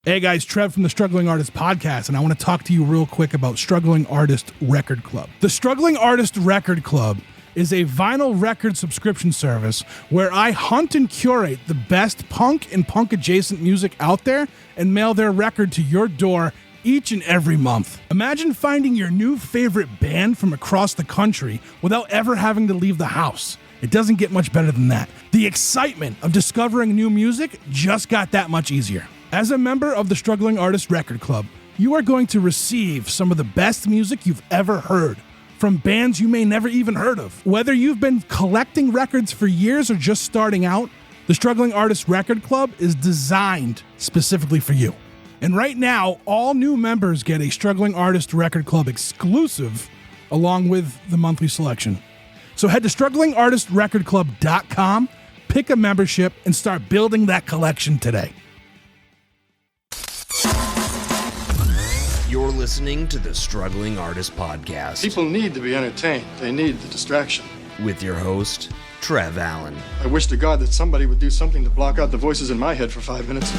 Hey guys, Trev from the Struggling Artist Podcast, and I want to talk to you real quick about Struggling Artist Record Club. The Struggling Artist Record Club is a vinyl record subscription service where I hunt and curate the best punk and punk-adjacent music out there and mail their record to your door each and every month. Imagine finding your new favorite band from across the country without ever having to leave the house. It doesn't get much better than that. The excitement of discovering new music just got that much easier. As a member of the Struggling Artist Record Club, you are going to receive some of the best music you've ever heard from bands you may never even heard of. Whether you've been collecting records for years or just starting out, the Struggling Artist Record Club is designed specifically for you. And right now, all new members get a Struggling Artist Record Club exclusive along with the monthly selection. So head to StrugglingArtistRecordClub.com, pick a membership, and start building that collection today. You're listening to the Struggling Artist Podcast. People need to be entertained. They need the distraction. With your host, Trev Allen. I wish to God that somebody would do something to block out the voices in my head for 5 minutes.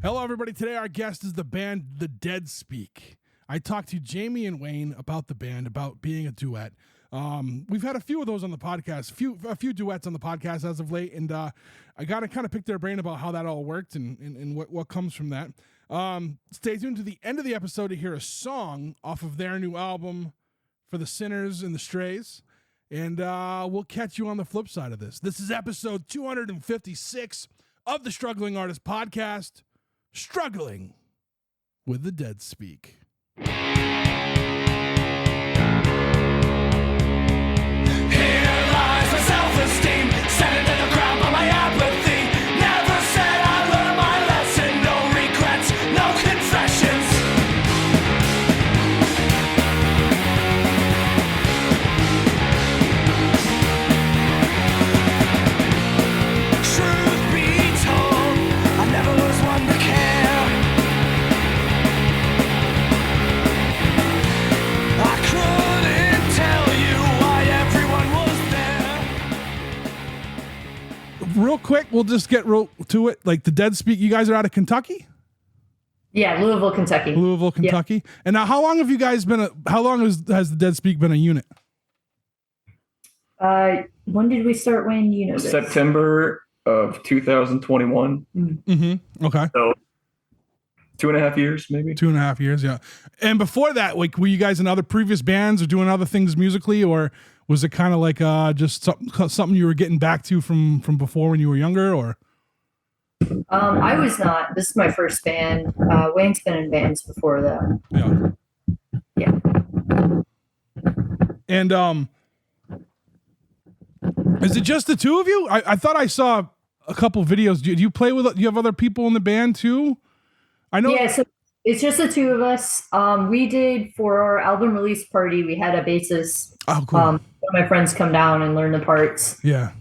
Hello, everybody. Today, our guest is the band The Dead Speak. I talked to Jamie and Wayne about the band, about being a duet. We've had a few of those on the podcast, a few duets on the podcast as of late, and I got to kind of pick their brain about how that all worked and what comes from that. Stay tuned to the end of the episode to hear a song off of their new album, For the Sinners and the Strays, and we'll catch you on the flip side of this. This is episode 256 of the Struggling Artist Podcast, Struggling with the Dead Speak. Here lies my self-esteem, standing in the ground by my apathy. Never said I learned my lesson, no regrets, no confessions. Truth be told, I never was one to care. I couldn't tell you why everyone was there. Real quick, we'll just get real to it. Like the Dead Speak, you guys are out of Kentucky? Yeah, Louisville, Kentucky. Louisville, Kentucky. Yep. And now how long have you guys been, how long has the Dead Speak been a unit? When did we start, Wayne? You know this. September of 2021. Mm-hmm. Okay. So 2.5 years, maybe. 2.5 years, yeah. And before that, like, were you guys in other previous bands or doing other things musically, or was it kind of like just something you were getting back to from before when you were younger, or? I was not. This is my first band. Wayne's been in bands before, though. Yeah. Yeah. And is it just the two of you? I thought I saw a couple videos. Do you play with? Do you have other people in the band too? I know. Yeah, so it's just the two of us. We did for our album release party. We had a bassist. Oh, cool. One of my friends come down and learn the parts. Yeah.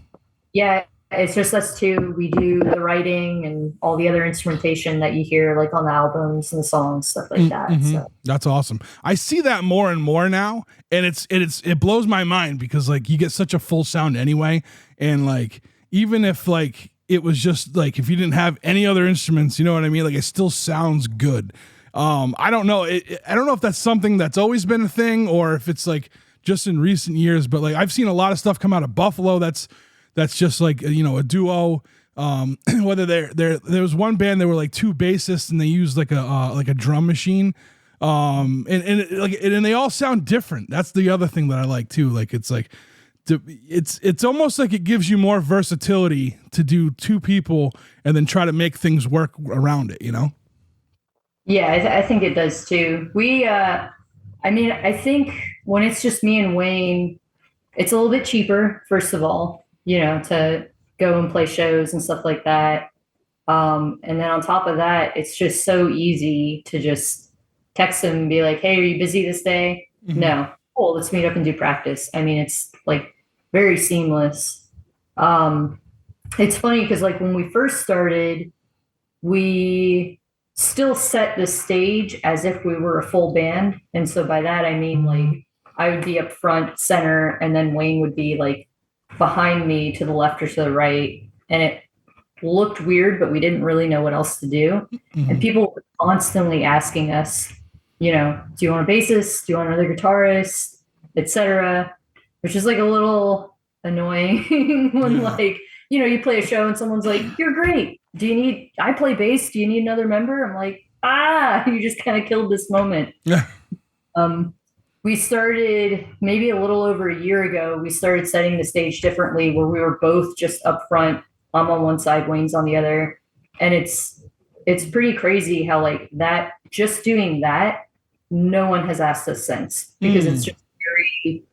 Yeah, it's just us two. We do the writing and all the other instrumentation that you hear, like on the albums and the songs, stuff like that. Mm-hmm. So that's awesome. I see that more and more now, and it blows my mind because like you get such a full sound anyway, and like even if like it was just like if you didn't have any other instruments, you know what I mean? Like it still sounds good. I don't know. I don't know if that's something that's always been a thing or if it's like just in recent years, but like I've seen a lot of stuff come out of Buffalo that's just like, you know, a duo. Whether there was one band, there were like two bassists and they used like a drum machine. And they all sound different. That's the other thing that I like too. Like it's like it's almost like it gives you more versatility to do two people and then try to make things work around it, you know? yeah, I think it does too. I think when it's just me and Wayne, it's a little bit cheaper, first of all, you know, to go and play shows and stuff like that. And then on top of that, it's just so easy to just text them and be like, hey, are you busy this day? Mm-hmm. No. Cool, let's meet up and do practice. I mean, it's like very seamless. It's funny because like when we first started, we still set the stage as if we were a full band. And so by that, I mean, like, I would be up front, center, and then Wayne would be like behind me to the left or to the right. And it looked weird, but we didn't really know what else to do. Mm-hmm. And people were constantly asking us, you know, do you want a bassist? Do you want another guitarist? Etc. Which is like a little annoying when like, you know, you play a show and someone's like, you're great. I play bass. Do you need another member? I'm like, you just kind of killed this moment. Yeah. We started maybe a little over a year ago. We started setting the stage differently where we were both just up front. I'm on one side, Wayne's on the other. And it's pretty crazy how like that, just doing that, no one has asked us since, because it's just very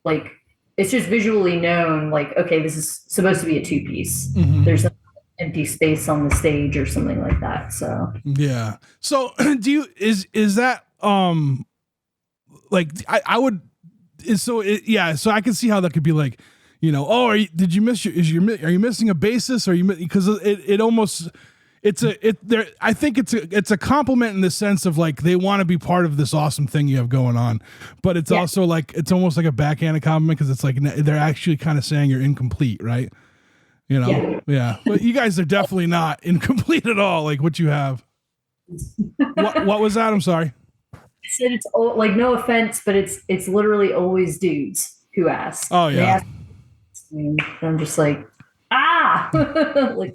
like, it's just visually known, like, okay, this is supposed to be a 2-piece. There's no empty space on the stage or something like that. So yeah. So is that like so I can see how that could be like, you know, are you missing a bassist, or because it almost I think it's a compliment in the sense of like they want to be part of this awesome thing you have going on, but it's also like it's almost like a backhanded compliment because it's like they're actually kind of saying you're incomplete, right? You know, yeah. But you guys are definitely not incomplete at all. Like what you have. What was that? I'm sorry. I said it's like, no offense, but it's literally always dudes who ask. Oh yeah. And I'm just like, like,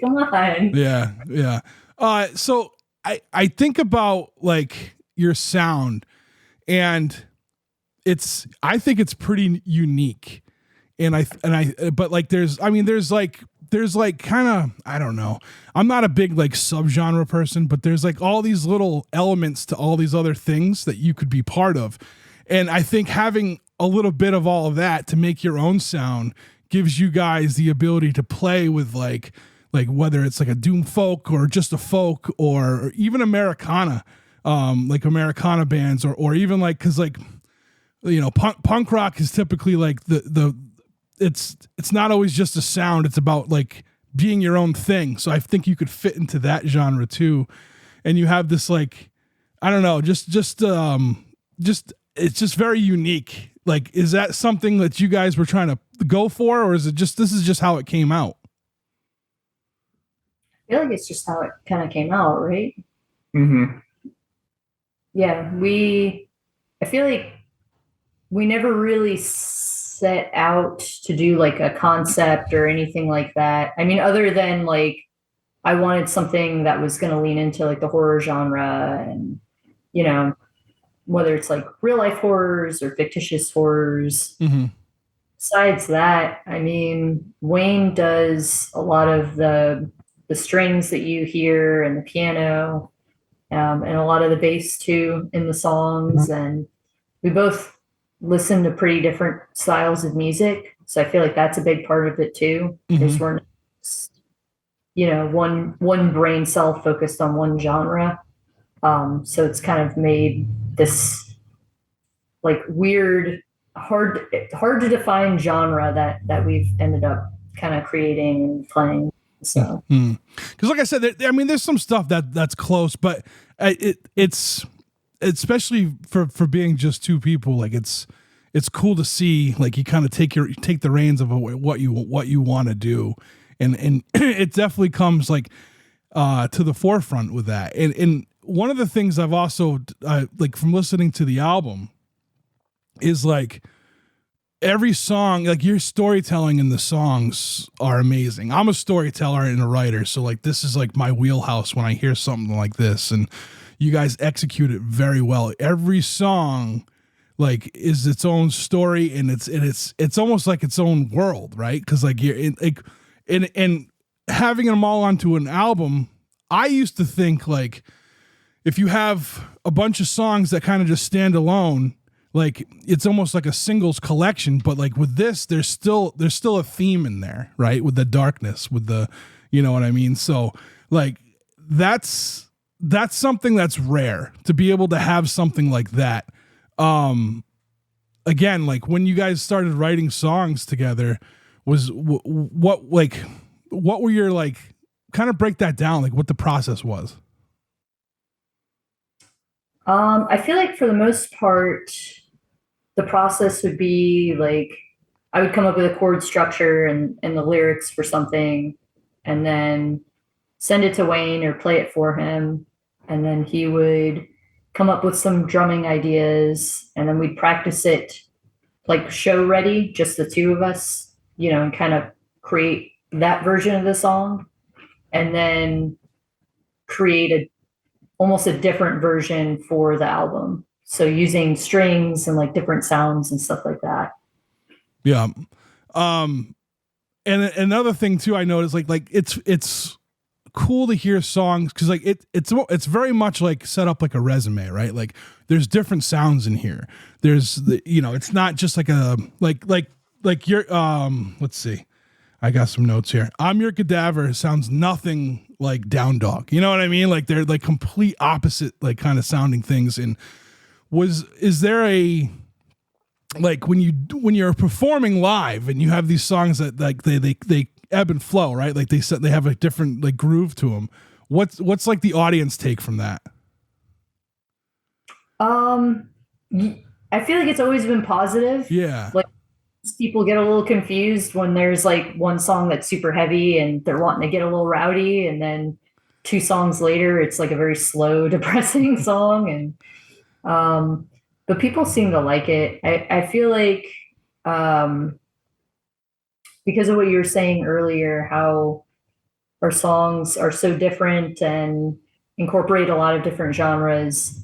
come on. Yeah. So I think about like your sound, and I think it's pretty unique, but like there's kind of, I don't know. I'm not a big like subgenre person, but there's like all these little elements to all these other things that you could be part of. And I think having a little bit of all of that to make your own sound gives you guys the ability to play with like whether it's like a doom folk or just a folk or even Americana, like Americana bands or even like, cause like, you know, punk rock is typically like it's not always just a sound. It's about like being your own thing. So I think you could fit into that genre too. And you have this like, I don't know, just it's just very unique. Like, is that something that you guys were trying to go for, or is it just, this is just how it came out? I feel like it's just how it kind of came out, right? Mm-hmm. Yeah, I feel like we never really set out to do like a concept or anything like that. I mean, other than like, I wanted something that was going to lean into like the horror genre, and, you know, whether it's like real life horrors or fictitious horrors. Mm-hmm. Besides that, I mean, Wayne does a lot of the strings that you hear and the piano, and a lot of the bass too in the songs. And we both listen to pretty different styles of music. So I feel like that's a big part of it too. Is we're not just, you know, one brain cell focused on one genre. So it's kind of made this like weird, hard to define genre that we've ended up kind of creating and playing. So, because like I said, I mean, there's some stuff that's close, but it's especially for being just two people. Like it's cool to see like you kind of take the reins of what you want to do, and it definitely comes like to the forefront with that. And one of the things I've also like from listening to the album is like every song, like your storytelling in the songs are amazing. I'm a storyteller and a writer, so like this is like my wheelhouse when I hear something like this, and you guys execute it very well. Every song like is its own story, and it's almost like its own world, right? Because like you're and having them all onto an album, I used to think like if you have a bunch of songs that kind of just stand alone, like it's almost like a singles collection, but like with this, there's still a theme in there, right? With the darkness, with the, you know what I mean? So like that's something that's rare to be able to have something like that. Again, like when you guys started writing songs together, was what were your like, kind of break that down, like what the process was? I feel like for the most part, the process would be like I would come up with a chord structure and the lyrics for something, and then send it to Wayne or play it for him. And then he would come up with some drumming ideas, and then we'd practice it like show ready, just the two of us, and kind of create that version of the song, and then create almost a different version for the album. So using strings and like different sounds and stuff like that. Yeah. And another thing too, I noticed like it's cool to hear songs because like it's very much like set up like a resume, right? Like there's different sounds in here. There's it's not just like a like your let's see. I got some notes here. I'm Your Cadaver sounds nothing like Down Dog. You know what I mean? Like they're like complete opposite like kind of sounding things. And is there a like when you're performing live and you have these songs that like they ebb and flow, right? Like they have a different like groove to them. What's like the audience take from that? I feel like it's always been positive. Yeah. Like people get a little confused when there's like one song that's super heavy and they're wanting to get a little rowdy, and then 2 songs later it's like a very slow, depressing song. And but people seem to like it. I feel like because of what you were saying earlier, how our songs are so different and incorporate a lot of different genres.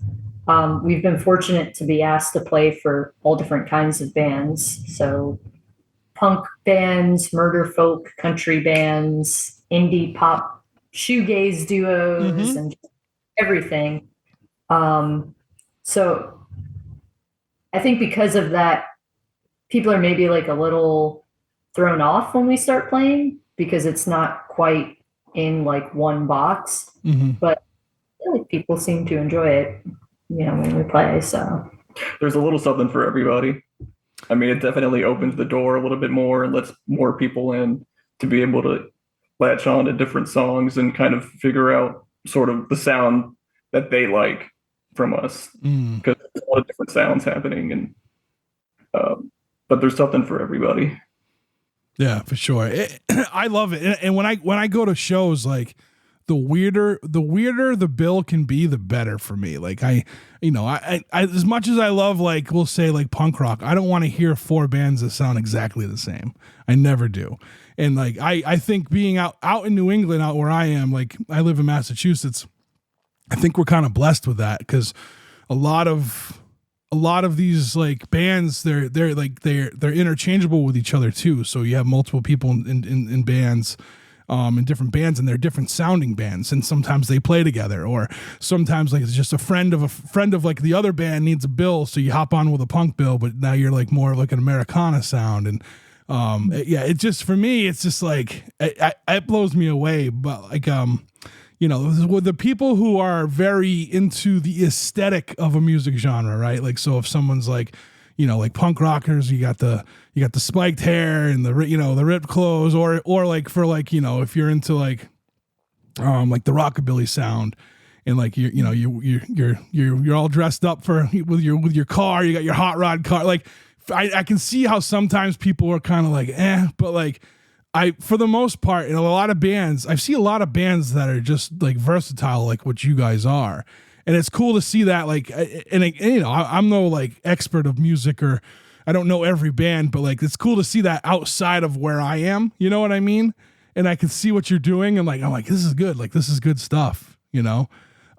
We've been fortunate to be asked to play for all different kinds of bands. So punk bands, murder folk, country bands, indie pop, shoegaze duos, and everything. So I think because of that, people are maybe like a little thrown off when we start playing because it's not quite in like one box. But I feel like people seem to enjoy it, when we play. So There's a little something for everybody. I mean, it definitely opens the door a little bit more and lets more people in to be able to latch on to different songs and kind of figure out sort of the sound that they like from us, because there's a lot of different sounds happening, and but there's something for everybody. Yeah, for sure. I love it. And when I go to shows, like the weirder the bill can be, the better for me. Like I as much as I love, like we'll say like punk rock, I don't want to hear 4 bands that sound exactly the same. I never do. And like I think being out in New England, out where I am, like I live in Massachusetts, I think we're kind of blessed with that, because a lot of these like bands, they're interchangeable with each other too. So you have multiple people in bands, in different bands, and they're different sounding bands, and sometimes they play together, or sometimes like it's just a friend of like the other band needs a bill, so you hop on with a punk bill, but now you're like more like an Americana sound. And it just, for me, it's just like it blows me away. But like with the people who are very into the aesthetic of a music genre, right? Like, so if someone's like, like punk rockers, you got the spiked hair and the ripped clothes, or like for like, if you're into like the rockabilly sound, and like you're all dressed up with your car, you got your hot rod car. Like I can see how sometimes people are kind of like, but like, for the most part, in a lot of bands, I see a lot of bands that are just like versatile, like what you guys are. And it's cool to see that, like, and I'm no like expert of music, or I don't know every band, but like, it's cool to see that outside of where I am, you know what I mean? And I can see what you're doing, and like, I'm like, this is good. Like, this is good stuff,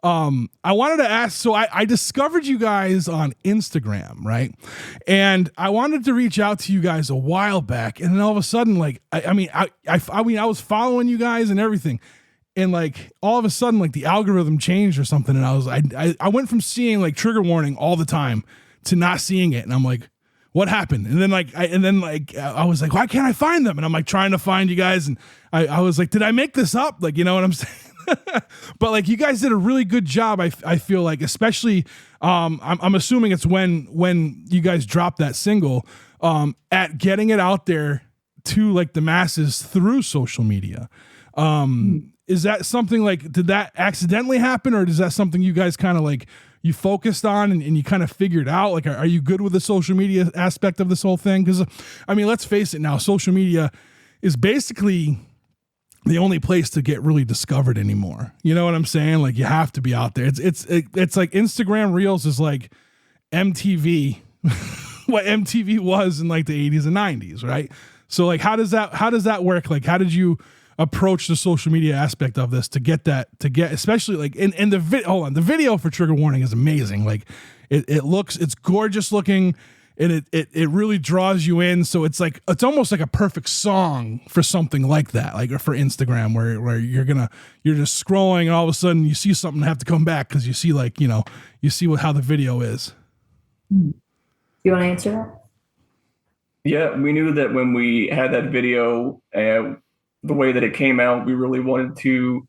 I wanted to ask, so I discovered you guys on Instagram, right? And I wanted to reach out to you guys a while back, and then all of a sudden, like, I was following you guys and everything, and like all of a sudden, like the algorithm changed or something, and I went from seeing like trigger warning all the time to not seeing it, and I'm like, what happened? And then I was like, why can't I find them? And I'm like trying to find you guys, and I was like, did I make this up? Like, you know what I'm saying? But like, you guys did a really good job. I feel like, especially, I'm assuming it's when you guys dropped that single, at getting it out there to like the masses through social media. Is that something like, did that accidentally happen, or is that something you guys kind of like you focused on and you kind of figured out? Like, are you good with the social media aspect of this whole thing? Because I mean, let's face it now, social media is basically the only place to get really discovered anymore. You know what I'm saying? Like, you have to be out there. It's like Instagram Reels is like MTV, what MTV was in like the 80s and 90s, right? So like, how does that work? Like, how did you approach the social media aspect of this to get especially like in the video for Trigger Warning is amazing. Like, it's gorgeous looking, and it really draws you in. So it's almost like a perfect song for something like that, like for Instagram, where you're just scrolling and all of a sudden you see something and have to come back because you see how the video is. You want to answer that? Yeah, we knew that when we had that video, the way that it came out, we really wanted to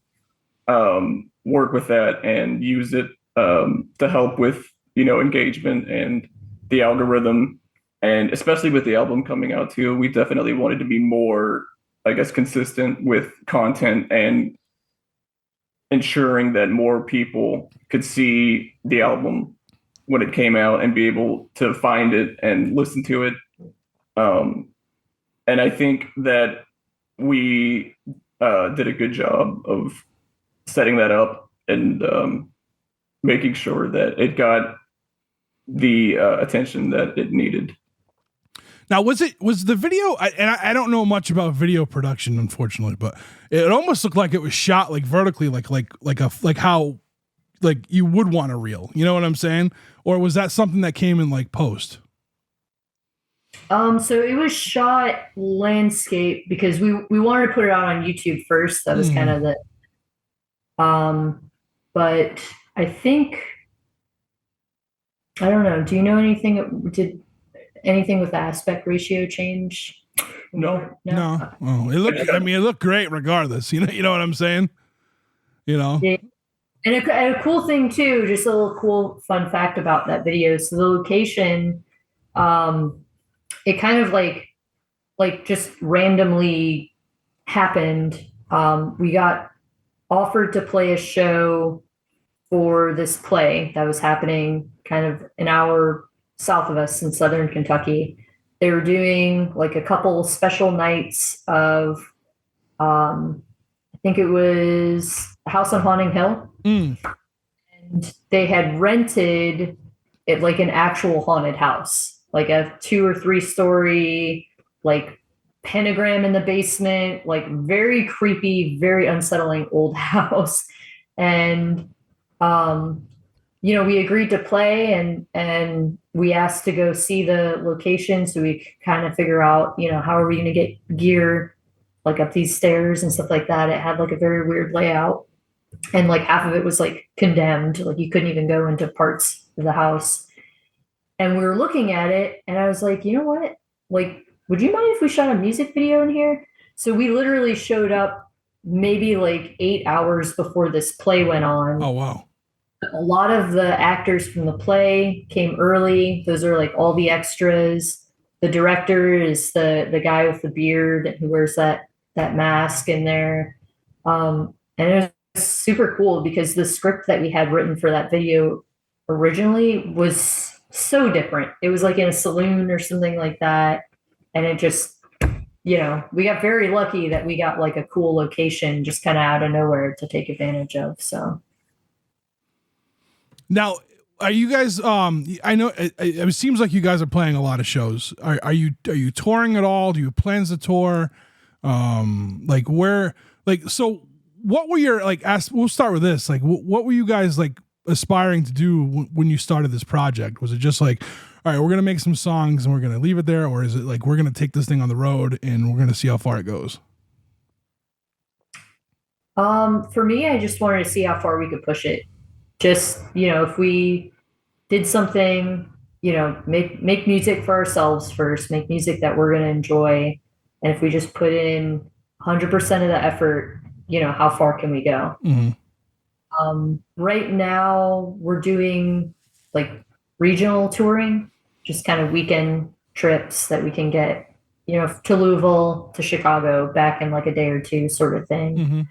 work with that and use it to help with, engagement and the algorithm. And especially with the album coming out too, we definitely wanted to be more, I guess, consistent with content and ensuring that more people could see the album when it came out and be able to find it and listen to it. And I think that we did a good job of setting that up and making sure that it got the attention that it needed. Now, was the video? I don't know much about video production, unfortunately, but it almost looked like it was shot like vertically, like how you would want a reel. You know what I'm saying? Or was that something that came in like post? So it was shot landscape because we wanted to put it out on YouTube first. That was kind of the, but I think, I don't know. Do you know anything? Did anything with the aspect ratio change? No. Oh, it looked great regardless. You know what I'm saying? Yeah. And a cool thing too, just a little cool fun fact about that video. So the location, it kind of like just randomly happened. We got offered to play a show for this play that was happening kind of an hour south of us in Southern Kentucky. They were doing like a couple special nights of, I think it was House on Haunting Hill. And they had rented it like an actual haunted house, like a 2 or 3 story, like pentagram in the basement, like very creepy, very unsettling old house. And, we agreed to play and we asked to go see the location so we could kind of figure out, how are we going to get gear like up these stairs and stuff like that. It had like a very weird layout. And like half of it was like condemned, like you couldn't even go into parts of the house. And we were looking at it and I was like, you know what? Like, would you mind if we shot a music video in here? So we literally showed up maybe like 8 hours before this play went on. Oh, wow. A lot of the actors from the play came early. Those are like all the extras. The director is the guy with the beard who wears that mask in there. And it was super cool because the script that we had written for that video originally was so different. It was like in a saloon or something like that. And it just, we got very lucky that we got like a cool location just kind of out of nowhere to take advantage of. So. Now, are you guys, I know it seems like you guys are playing a lot of shows. Are you touring at all? Do you have plans to tour? So what were your, we'll start with this. Like, what were you guys like aspiring to do when you started this project? Was it just like, all right, we're going to make some songs and we're going to leave it there? Or is it like, we're going to take this thing on the road and we're going to see how far it goes? For me, I just wanted to see how far we could push it. Just, if we did something, make music for ourselves first, make music that we're going to enjoy. And if we just put in 100% of the effort, how far can we go? Mm-hmm. Right now we're doing like regional touring, just kind of weekend trips that we can get, to Louisville, to Chicago, back in like a day or two sort of thing. Mm-hmm.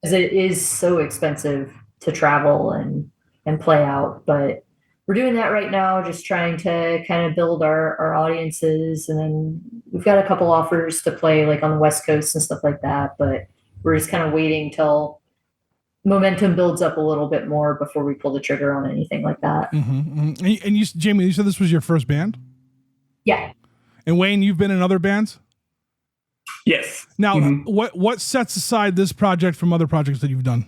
Because it is so expensive to travel and and play out. But we're doing that right now, just trying to kind of build our audiences. And then we've got a couple offers to play like on the West Coast and stuff like that. But we're just kind of waiting till momentum builds up a little bit more before we pull the trigger on anything like that. And you, Jamie, you said this was your first band? Yeah. And Wayne, you've been in other bands? Yes. Now, what sets aside this project from other projects that you've done?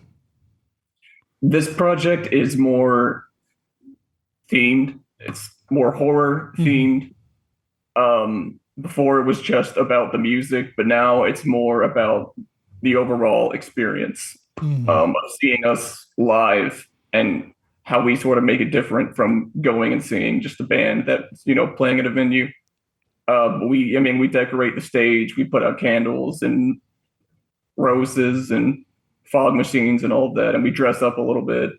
This project is more themed. It's more horror themed. Before it was just about the music, but now it's more about the overall experience of seeing us live and how we sort of make it different from going and seeing just a band that's, playing at a venue. We decorate the stage, we put out candles and roses and fog machines and all of that, and we dress up a little bit.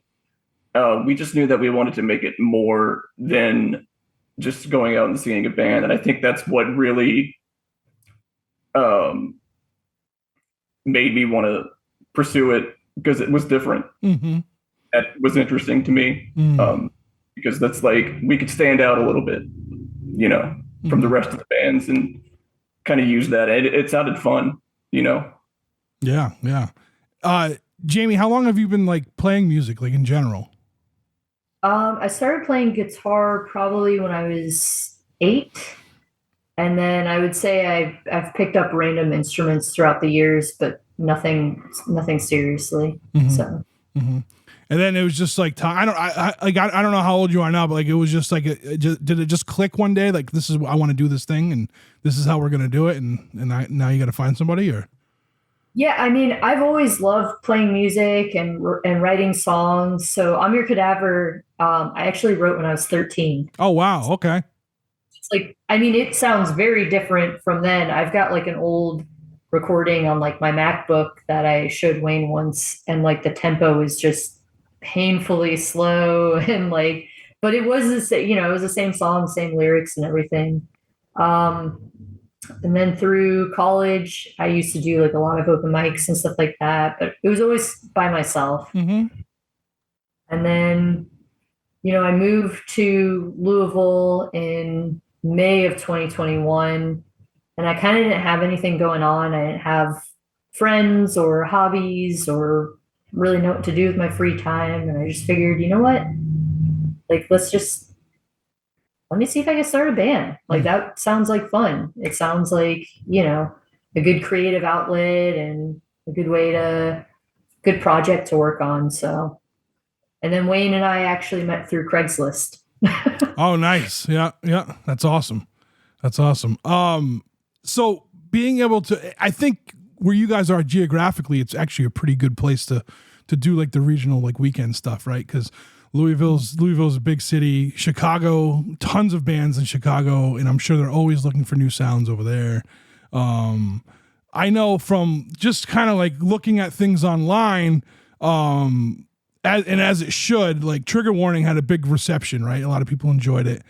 We just knew that we wanted to make it more than just going out and seeing a band. And I think that's what really made me want to pursue it, because it was different. That was interesting to me, because that's like, we could stand out a little bit, from the rest of the bands, and kind of use that. It sounded fun, Yeah. Jamie, how long have you been like playing music, like in general? I started playing guitar probably when I was 8. And then I would say I've picked up random instruments throughout the years, but nothing seriously. So. And then it was just like, I don't know how old you are now, but like, it was just like, did it just click one day? Like, this is, I want to do this thing, and this is how we're going to do it. And now you got to find somebody, or? Yeah, I mean, I've always loved playing music and writing songs. So I'm Your Cadaver, I actually wrote when I was 13. Oh, wow. Okay. It's like, I mean, it sounds very different from then. I've got like an old recording on like my MacBook that I showed Wayne once, and like the tempo is just painfully slow, and like, but it was it was the same song, same lyrics and everything. And then through college, I used to do like a lot of open mics and stuff like that, but it was always by myself. And then, I moved to Louisville in May of 2021, and I kind of didn't have anything going on. I didn't have friends or hobbies or really know what to do with my free time. And I just figured, you know what? Like, let me see if I can start a band. Like, that sounds like fun. It sounds like, a good creative outlet and a good project to work on. So, and then Wayne and I actually met through Craigslist. Oh, nice. Yeah. That's awesome. So being able to, I think where you guys are geographically, it's actually a pretty good place to do like the regional, like weekend stuff, right? Because Louisville's a big city. Chicago, tons of bands in Chicago, and I'm sure they're always looking for new sounds over there. I know from just kind of like looking at things online, as it should, like Trigger Warning had a big reception, right? A lot of people enjoyed it.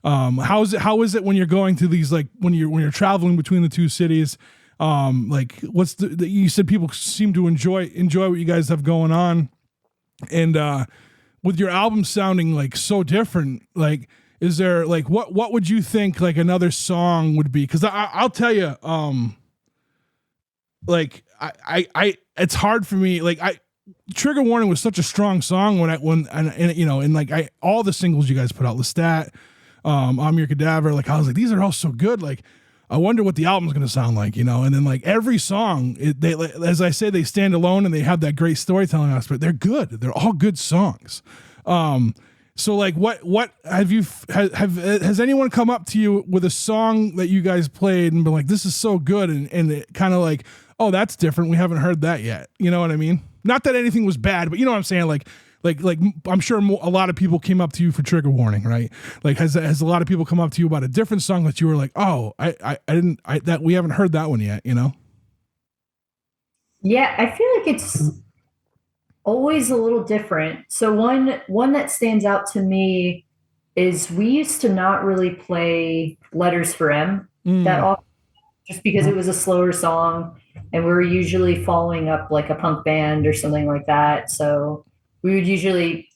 How is it when you're going to these, like when you're traveling between the two cities? Like what's you said people seem to enjoy what you guys have going on, and with your album sounding like so different, like is there like what would you think like another song would be? Because I'll tell you, like I it's hard for me. Like Trigger Warning was such a strong song and all the singles you guys put out, Lestat, I'm Your Cadaver. Like I was like, these are all so good. Like I wonder what the album's going to sound like, and then like every song, they, as I say, they stand alone and they have that great storytelling aspect. They're good. They're all good songs. So like what has anyone come up to you with a song that you guys played and been like, this is so good. And it kind of like, oh, that's different. We haven't heard that yet. You know what I mean? Not that anything was bad, but you know what I'm saying? Like I'm sure a lot of people came up to you for Trigger Warning, right? Like has a lot of people come up to you about a different song that you were like, oh, that we haven't heard that one yet, Yeah, I feel like it's always a little different. So one that stands out to me is we used to not really play Letters for M that often, just because it was a slower song, and we were usually following up like a punk band or something like that. So we would usually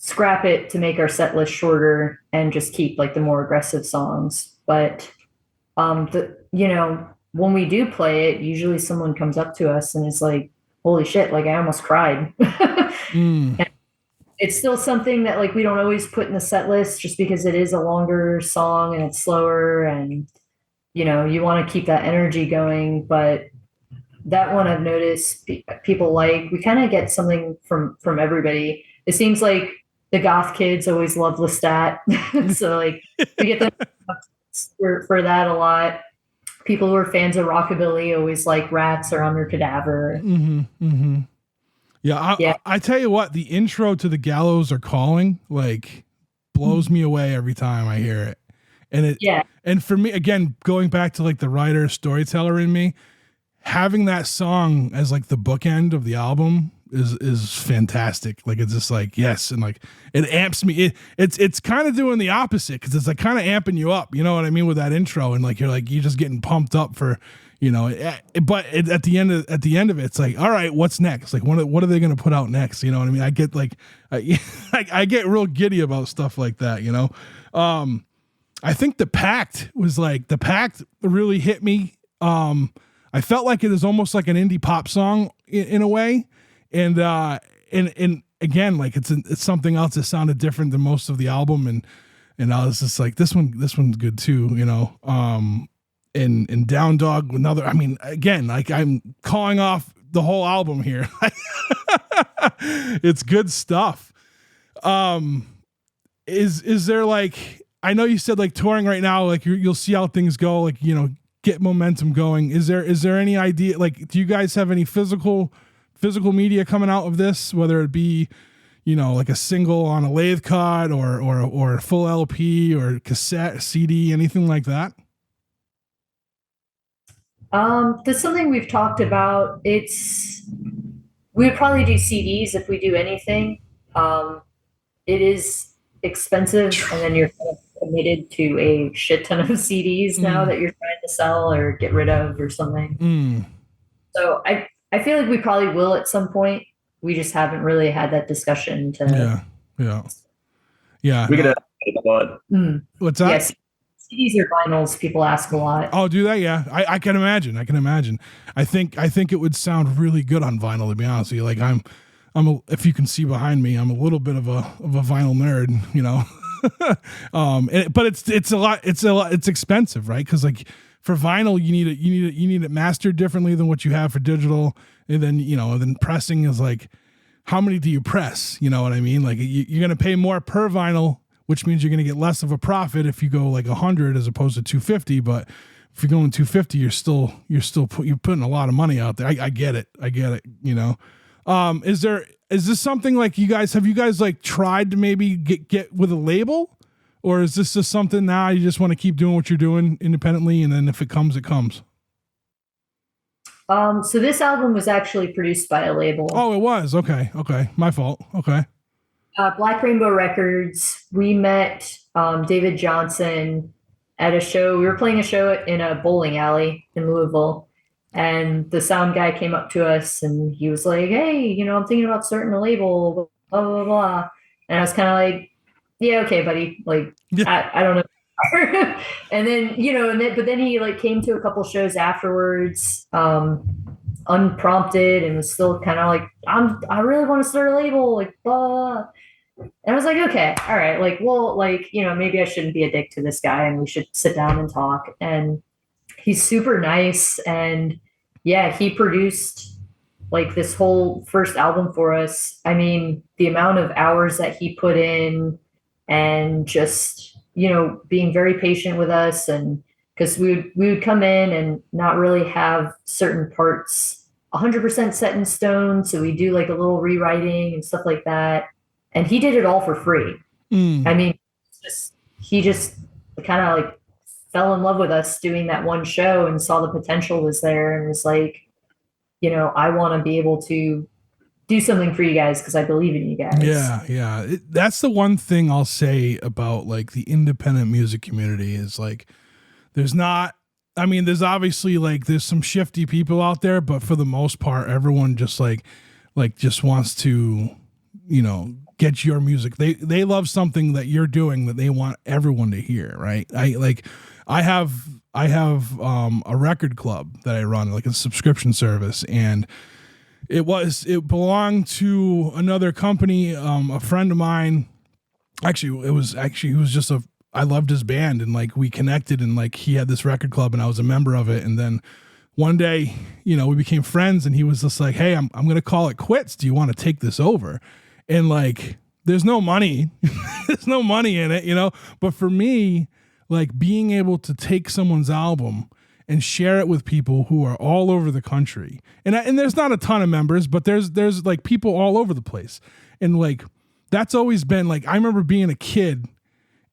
scrap it to make our set list shorter and just keep like the more aggressive songs. But when we do play it, usually someone comes up to us and is like, holy shit, like I almost cried. And it's still something that like we don't always put in the set list just because it is a longer song and it's slower, and you want to keep that energy going. But that one I've noticed people like. We kind of get something from everybody. It seems like the goth kids always love Lestat. So like we get them for that a lot. People who are fans of rockabilly always like Rats or Under Cadaver. Yeah, I tell you what, the intro to The Gallows Are Calling like blows me away every time I hear it. And and for me, again, going back to like the writer storyteller in me, having that song as like the bookend of the album is fantastic. Like it's just like, yes, and like it amps me. It's kind of doing the opposite, because it's like kind of amping you up, you know what I mean, with that intro, and like you're just getting pumped up for, but at the end of it, it's like, all right, what's next? Like what are they going to put out next? You know what I mean? I get like I get real giddy about stuff like that, I think the Pact really hit me. I felt like it is almost like an indie pop song in a way. And again, like it's something else that sounded different than most of the album. And I was just like, this one's good too, and Down Dog, another, I mean, again, like I'm calling off the whole album here. It's good stuff. Is there like, I know you said like touring right now, like you'll see how things go, like, get momentum going. Is there any idea, like, do you guys have any physical media coming out of this, whether it be, like a single on a lathe cut or a full LP or cassette, CD, anything like that? That's something we've talked about. We would probably do CDs if we do anything. It is expensive, and then you're kind of committed to a shit ton of CDs now that you're trying to sell or get rid of or something. So I feel like we probably will at some point. We just haven't really had that discussion to. Yeah. We could have what? What's that? Yes. CDs or vinyls, people ask a lot. Oh, do that? Yeah. I can imagine. I think it would sound really good on vinyl, to be honest with you. Like if you can see behind me, I'm a little bit of a vinyl nerd, but it's expensive, right? Cause like for vinyl, you need it mastered differently than what you have for digital. And then, then pressing is like, how many do you press? You know what I mean? Like you're going to pay more per vinyl, which means you're going to get less of a profit if you go like 100 as opposed to 250. But if you're going 250, you're putting a lot of money out there. I get it. Is this something like have you guys like tried to maybe get with a label, or is this just something now you just want to keep doing what you're doing independently, and then if it comes, it comes? So this album was actually produced by a label. Oh, it was. Okay. My fault. Okay. Black Rainbow Records. We met David Johnson at a show. We were playing a show in a bowling alley in Louisville, and the sound guy came up to us and he was like, "Hey, I'm thinking about starting a label, blah, blah, blah." And I was kind of like, "Yeah, okay, buddy. Like, I don't know." And then, but then he like came to a couple shows afterwards, unprompted, and was still kind of like, I really want to start a label, like, blah. And I was like, okay, all right, like, well, like, maybe I shouldn't be a dick to this guy, and we should sit down and talk. And he's super nice, and yeah, he produced like this whole first album for us. I mean, the amount of hours that he put in, and just being very patient with us, and because we would come in and not really have certain parts 100% set in stone, so we do like a little rewriting and stuff like that, and he did it all for free. I mean, he just kind of like fell in love with us doing that one show and saw the potential was there, and was like, I want to be able to do something for you guys because I believe in you guys. Yeah. That's the one thing I'll say about like the independent music community is like, there's obviously like there's some shifty people out there, but for the most part, everyone just like just wants to, get your music. They love something that you're doing that they want everyone to hear, right? I have a record club that I run, like a subscription service, and it belonged to another company. A friend of mine, he was just I loved his band, and like we connected, and like he had this record club and I was a member of it. And then one day, we became friends, and he was just like, "Hey, I'm going to call it quits. Do you want to take this over?" And like, there's no money, there's no money in it, but for me, like being able to take someone's album and share it with people who are all over the country. And there's not a ton of members, but there's like people all over the place. And like, that's always been like, I remember being a kid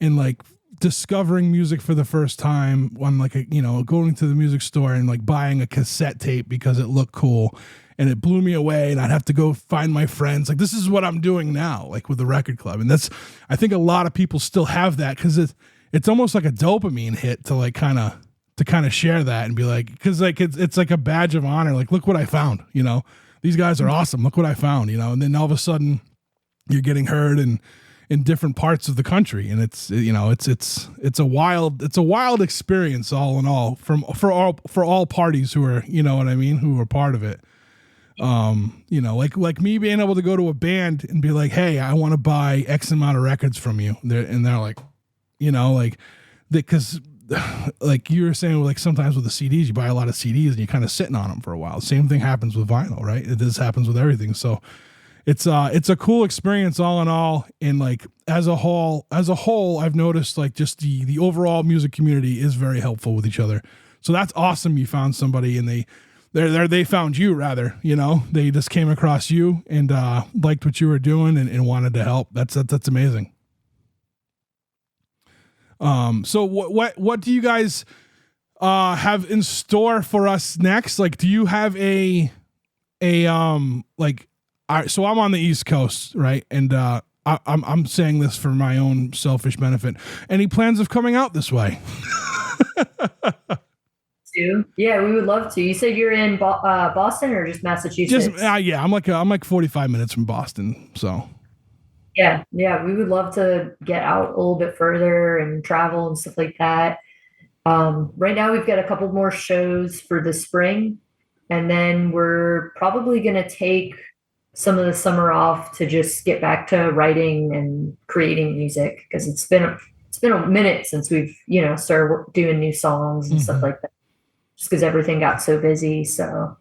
and like discovering music for the first time on like going to the music store and like buying a cassette tape because it looked cool and it blew me away, and I'd have to go find my friends. Like, this is what I'm doing now, like with the record club. And I think a lot of people still have that because it's almost like a dopamine hit to like kind of share that and be like, because like it's like a badge of honor. Like, look what I found, these guys are awesome. Look what I found, and then all of a sudden you're getting heard in different parts of the country. And it's a wild experience all in all for all parties who are, who are part of it. Like me being able to go to a band and be like, "Hey, I want to buy X amount of records from you." They're like, because like you were saying, like sometimes with the CDs, you buy a lot of CDs and you're kind of sitting on them for a while. Same thing happens with vinyl, right? This happens with everything. So it's a cool experience all in all. And like, as a whole, I've noticed like just the overall music community is very helpful with each other. So that's awesome. You found somebody and they found you rather, they just came across you and liked what you were doing and wanted to help. That's amazing. So what do you guys have in store for us next? Like, do you have so I'm on the East Coast, right? And I'm saying this for my own selfish benefit. Any plans of coming out this way? Yeah, we would love to. You said you're in Boston or just Massachusetts? Yeah, I'm like 45 minutes from Boston, so. Yeah, we would love to get out a little bit further and travel and stuff like that. Right now, we've got a couple more shows for the spring, and then we're probably going to take some of the summer off to just get back to writing and creating music, because it's been a minute since we've started doing new songs and stuff like that, just because everything got so busy. So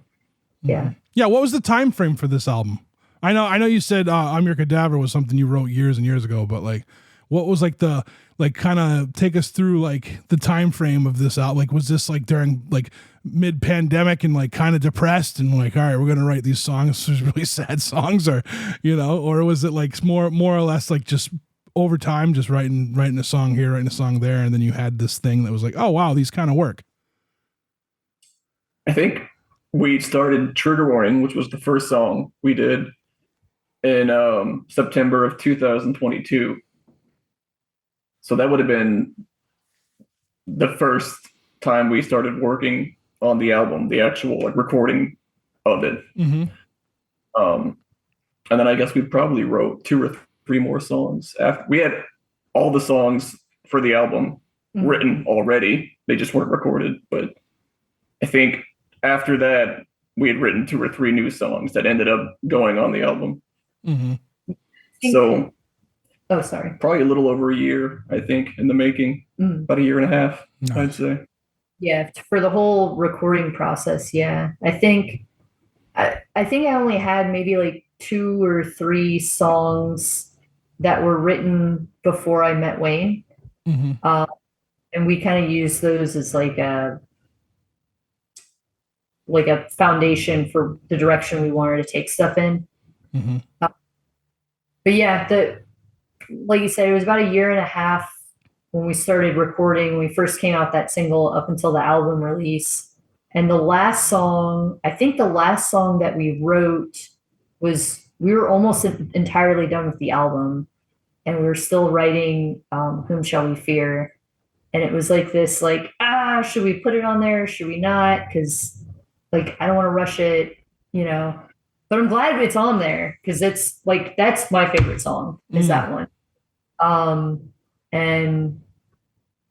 yeah. What was the time frame for this album? I know you said I'm Your Cadaver was something you wrote years and years ago, but like, what was like the, like, kind of take us through like the time frame of this album? Like, was this like during like mid pandemic and like kind of depressed and like, all right, we're going to write these songs, these really sad songs, or, or was it like more or less like just over time, just writing a song here, writing a song there. And then you had this thing that was like, oh wow, these kind of work. I think we started Trigger Warning, which was the first song we did, in September of 2022. So that would have been the first time we started working on the album, the actual like recording of it. And then I guess we probably wrote 2 or 3 more songs after we had all the songs for the album written already. They just weren't recorded. But I think after that, we had written 2 or 3 new songs that ended up going on the album. So, sorry. Probably a little over a year, I think, in the making. About a year and a half, nice. I'd say. Yeah, for the whole recording process. Yeah, I think I only had maybe like 2 or 3 songs that were written before I met Wayne, and we kind of used those as like a foundation for the direction we wanted to take stuff in. But yeah, like you said, it was about a year and a half when we started recording. We first came out that single up until the album release. And the last song that we wrote was, we were almost entirely done with the album, and we were still writing Whom Shall We Fear? And it was like this, like, should we put it on there? Should we not? Because like, I don't want to rush it, but I'm glad it's on there because it's like that's my favorite song is that one. And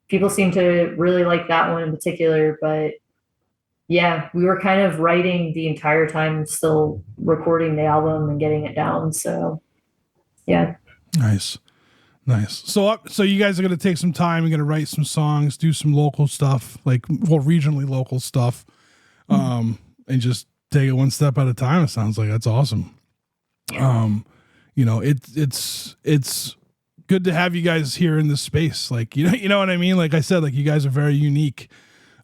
people seem to really like that one in particular, but yeah, we were kind of writing the entire time, still recording the album and getting it down. So yeah. Nice. So you guys are going to take some time. You're going to write some songs, do some local stuff, regionally local stuff, and just take it one step at a time. It sounds like that's awesome. It's good to have you guys here in this space. Like, you know what I mean? Like I said, like you guys are very unique.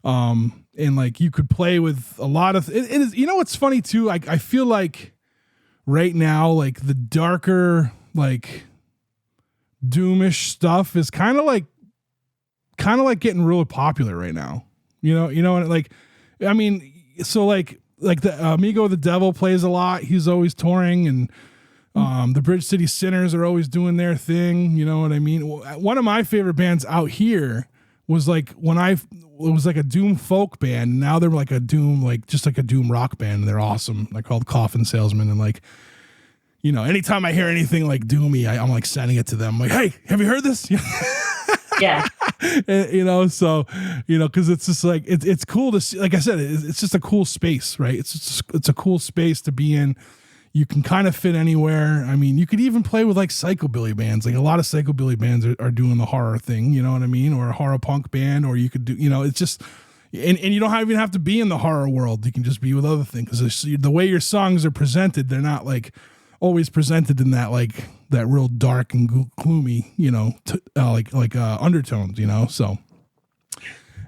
And like you could play with a lot of it is, what's funny too? I feel like right now, like the darker, like doomish stuff is kind of like getting really popular right now. And like, I mean, so like the Amigo the Devil plays a lot. He's always touring, and the Bridge City Sinners are always doing their thing. You know what I mean? One of my favorite bands out here was like it was like a doom folk band. And now they're like a doom, like just like a doom rock band. And they're awesome. They're called Coffin Salesman. And like, anytime I hear anything like doomy, I'm like sending it to them. I'm like, hey, have you heard this? Yeah. And, so, cause it's just like, it's cool to see, like I said, it's just a cool space, right? It's a cool space to be in. You can kind of fit anywhere. I mean, you could even play with like psychobilly bands. Like a lot of psychobilly bands are doing the horror thing, you know what I mean? Or a horror punk band, or you could do, it's just, and you don't even have to be in the horror world. You can just be with other things. Because the way your songs are presented, they're not like always presented in that, like that real dark and gloomy, undertones, so,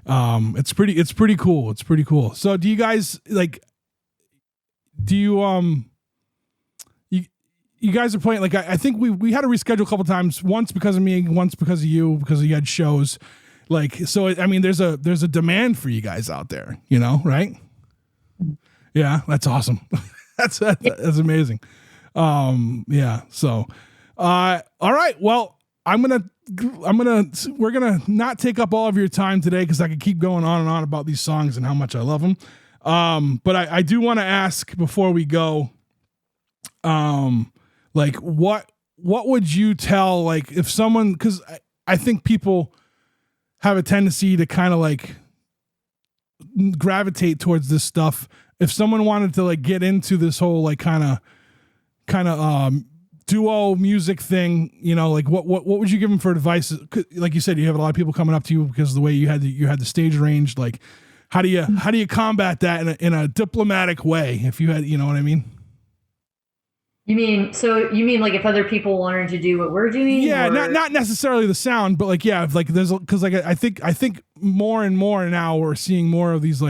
it's pretty cool. It's pretty cool. So do you guys you guys are playing, like, I think we had to reschedule a couple times, once because of me, once because of you had shows. Like, so, I mean, there's a demand for you guys out there, right? Yeah, that's awesome. that's amazing. Yeah. So, all right. Well, we're gonna not take up all of your time today, because I could keep going on and on about these songs and how much I love them. But I do want to ask before we go, like what would you tell, like, if someone, because I think people have a tendency to kind of like gravitate towards this stuff. If someone wanted to like get into this whole like kind of duo music thing, like what would you give them for advice? Like you said, you have a lot of people coming up to you because of the way you had the stage arranged. Like, how do you combat that in a diplomatic way? If you had, you know what I mean? You mean like if other people wanted to do what we're doing? Yeah, not necessarily the sound, but like, yeah, like there's, because like I think more and more now we're seeing more of these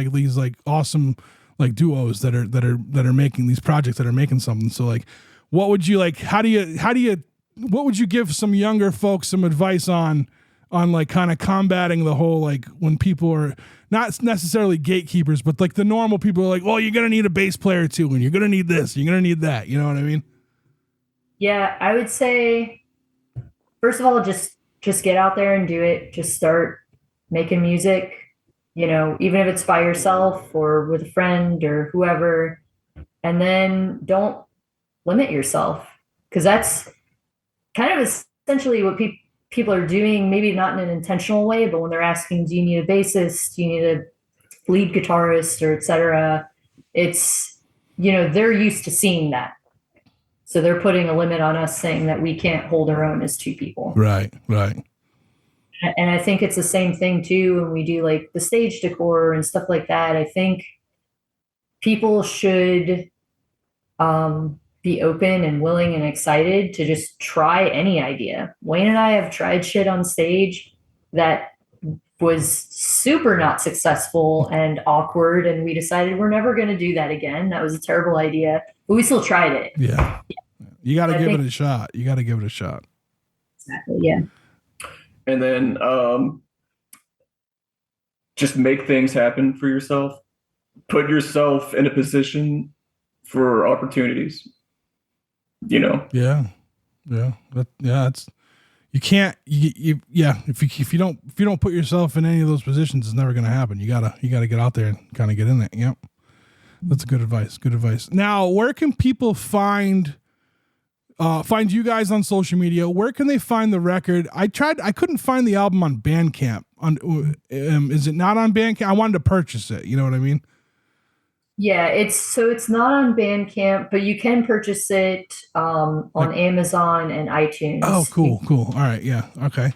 awesome like duos that are making these projects, that are making something. So like, what would you like? What would you give some younger folks some advice on like kind of combating the whole, like, when people are not necessarily gatekeepers, but like the normal people are like, well, you're gonna need a bass player too, and you're gonna need this, you're gonna need that. You know what I mean? Yeah, I would say, first of all, just get out there and do it. Just start making music, even if it's by yourself or with a friend or whoever. And then don't limit yourself, because that's kind of essentially what people are doing, maybe not in an intentional way, but when they're asking, do you need a bassist? Do you need a lead guitarist, or et cetera? It's, they're used to seeing that. So they're putting a limit on us, saying that we can't hold our own as two people. Right. And I think it's the same thing too when we do like the stage decor and stuff like that. I think people should be open and willing and excited to just try any idea. Wayne and I have tried shit on stage that was super not successful and awkward, and we decided we're never going to do that again. That was a terrible idea, but we still tried it. Yeah. You got to give it a shot. Exactly. Yeah. And then just make things happen for yourself. Put yourself in a position for opportunities. Yeah. It's, you can't. If you don't put yourself in any of those positions, it's never going to happen. You gotta get out there and kind of get in there. Yep. That's good advice. Good advice. Now, where can people find you guys on social media? Where can they find the record? I couldn't find the album on Bandcamp. Is it not on Bandcamp? I wanted to purchase it. You know what I mean? Yeah, it's not on Bandcamp, but you can purchase it on Amazon and iTunes. Oh, cool. All right. Yeah. Okay.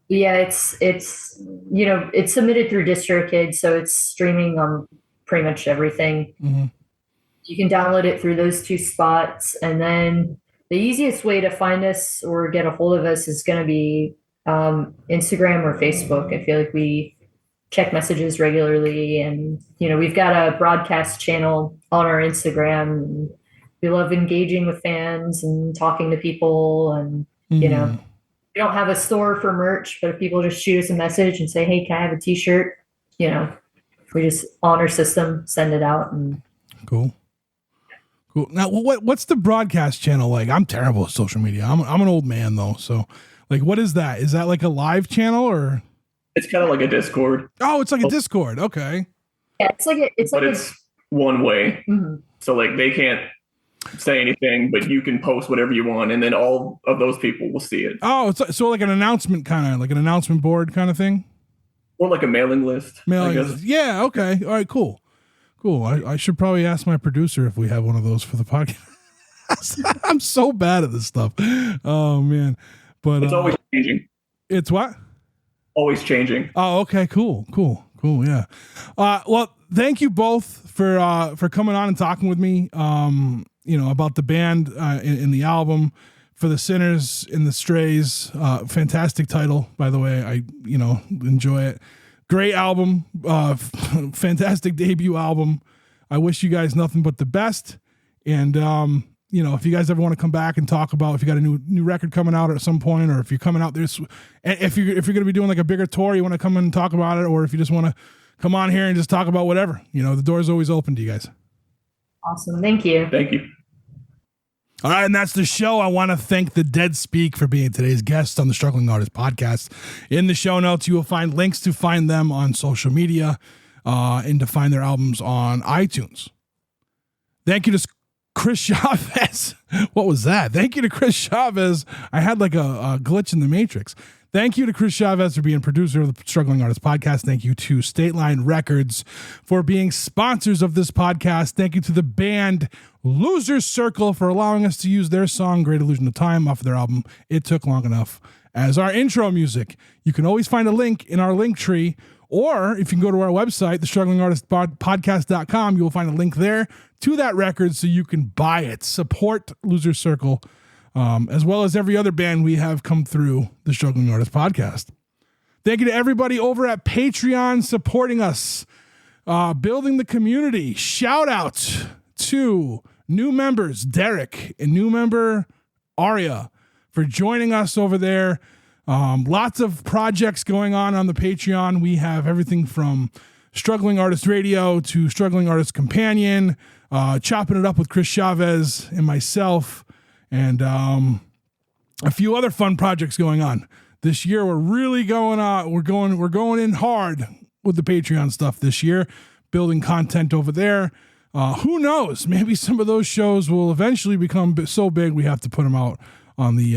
Yeah, it's it's submitted through DistroKid, so it's streaming on pretty much everything. Mm-hmm. You can download it through those two spots, and then the easiest way to find us or get a hold of us is going to be Instagram or Facebook. I feel like we check messages regularly, and we've got a broadcast channel on our Instagram, and we love engaging with fans and talking to people, and we don't have a store for merch, but if people just shoot us a message and say, hey, can I have a t-shirt, we just on our system send it out. And cool. Now what's the broadcast channel like? I'm terrible at social media. I'm an old man though, so like what is that? Is that like a live channel or? It's kind of like a Discord. Oh, it's like a Discord. Okay. Yeah, it's one way. Mm-hmm. So like they can't say anything, but you can post whatever you want, and then all of those people will see it. Oh, it's so like an announcement like an announcement board kind of thing? Or like a mailing list. Mailing list. Yeah, okay. All right, cool. I should probably ask my producer if we have one of those for the podcast. I'm so bad at this stuff. Oh, man. But it's always changing. It's what? Always changing. Oh, okay, cool, yeah. Well, thank you both for coming on and talking with me, about the band in the album, For the Sinners and the Strays. Fantastic title, by the way. I enjoy it. Great album, fantastic debut album. I wish you guys nothing but the best. And if you guys ever want to come back and talk about if you got a new record coming out at some point, or if you're coming out this, if you're going to be doing like a bigger tour, you want to come and talk about it, or if you just want to come on here and just talk about whatever, the door's always open to you guys. Awesome. Thank you. Thank you. All right, and that's the show. I want to thank the Dead Speak for being today's guest on the Struggling Artist Podcast. In the show notes, you will find links to find them on social media and to find their albums on iTunes. Thank you to Chris Chavez. What was that? Thank you to Chris Chavez. I had like a glitch in the Matrix. Thank you to Chris Chavez for being producer of the Struggling Artist Podcast. Thank you to State Line Records for being sponsors of this podcast. Thank you to the band Loser Circle for allowing us to use their song Great Illusion of Time off of their album It Took Long Enough as our intro music. You can always find a link in our link tree, or if you can go to our website, thestrugglingartistpodcast.com, you will find a link there to that record so you can buy it. Support Loser Circle, as well as every other band we have come through the Struggling Artist Podcast. Thank you to everybody over at Patreon supporting us, building the community. Shout out to new members, Derek, and new member, Aria, for joining us over there. Lots of projects going on the Patreon. We have everything from Struggling Artist Radio to Struggling Artist Companion, chopping it up with Chris Chavez and myself, and a few other fun projects going on this year. We're really going on. We're going in hard with the Patreon stuff this year, building content over there. Who knows? Maybe some of those shows will eventually become so big we have to put them out on the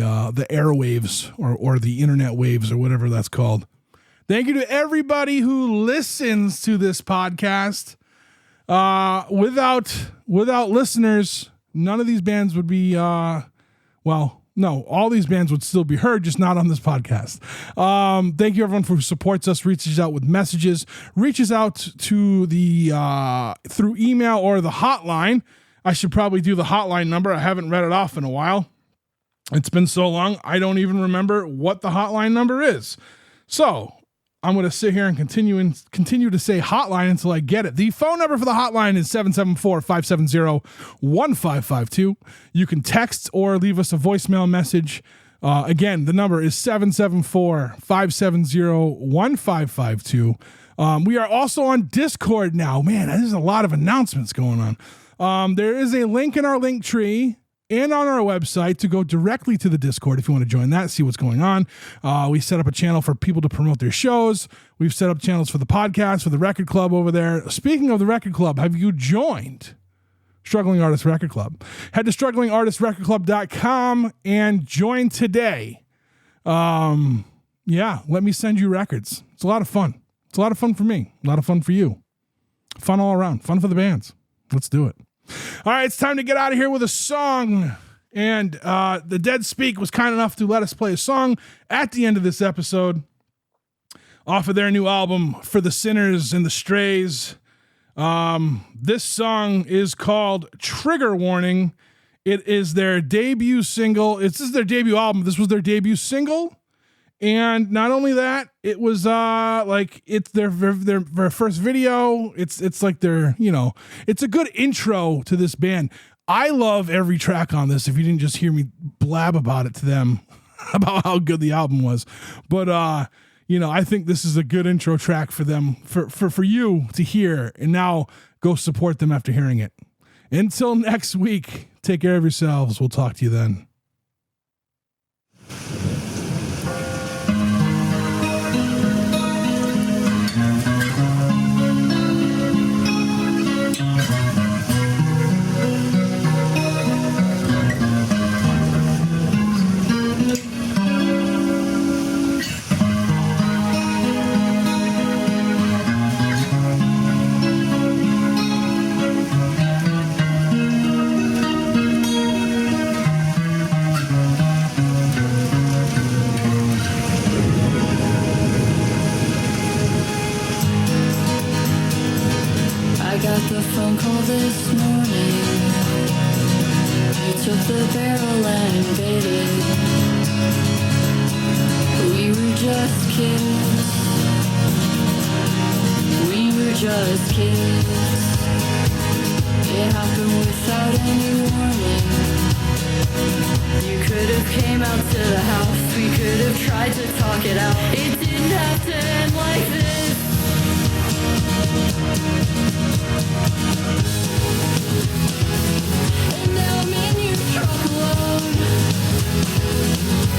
airwaves or the internet waves or whatever that's called. Thank you to everybody who listens to this podcast. Without listeners, none of these bands would be, all these bands would still be heard, just not on this podcast. Thank you everyone who supports us, reaches out with messages, reaches out to the through email or the hotline. I should probably do the hotline number. I haven't read it off in a while. It's been so long, I don't even remember what the hotline number is. So I'm going to sit here and continue to say hotline until I get it. The phone number for the hotline is 774-570-1552. You can text or leave us a voicemail message. Again, the number is 774-570-1552. We are also on Discord now. Man, there's a lot of announcements going on. There is a link in our link tree and on our website to go directly to the Discord if you want to join that, see what's going on. We set up a channel for people to promote their shows. We've set up channels for the podcast, for the Record Club over there. Speaking of the Record Club, have you joined Struggling Artist Record Club? Head to strugglingartistrecordclub.com and join today. Let me send you records. It's a lot of fun. It's a lot of fun for me. A lot of fun for you. Fun all around. Fun for the bands. Let's do it. All right, it's time to get out of here with a song. And the Dead Speak was kind enough to let us play a song at the end of this episode off of their new album, For the Sinners and the Strays. This song is called Trigger Warning. It is their debut single. This is their debut album. This was their debut single. And not only that, it was it's their first video. It's like their, it's a good intro to this band. I love every track on this. If you didn't just hear me blab about it to them about how good the album was, but I think this is a good intro track for them for you to hear. And now go support them after hearing it. Until next week, take care of yourselves. We'll talk to you then. The phone call this morning. You took the barrel and invaded. We were just kids. We were just kids. It happened without any warning. You could have came out to the house. We could have tried to talk it out. It didn't have to end like this. And now I'm in your truck alone.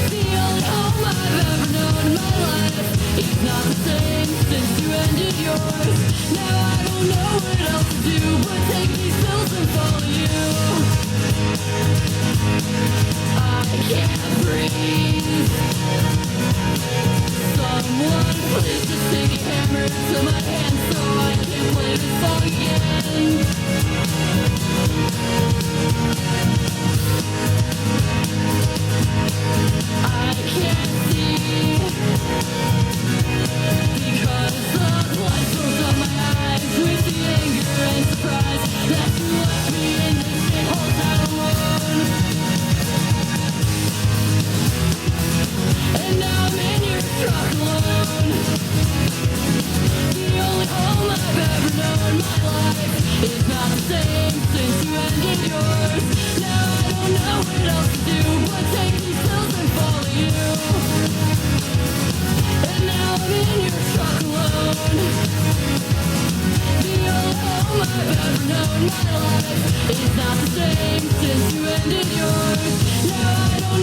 The only home I've ever known in my life is not the same since you ended yours. Now I don't know what else to do but take these pills and follow you. I can't breathe. Someone please just take a hammer to my hand so I can play this song again. I can't see because the light goes on my eyes with the anger and surprise that you left me in this shithole town alone. And now I'm in your truck alone. The only home I've ever known in my life is not the same since you ended yours. Now I don't know what else to do but take these pills and follow you. And now I'm in your truck alone. The only home I've ever known in my life is not the same since you ended yours. Now I don't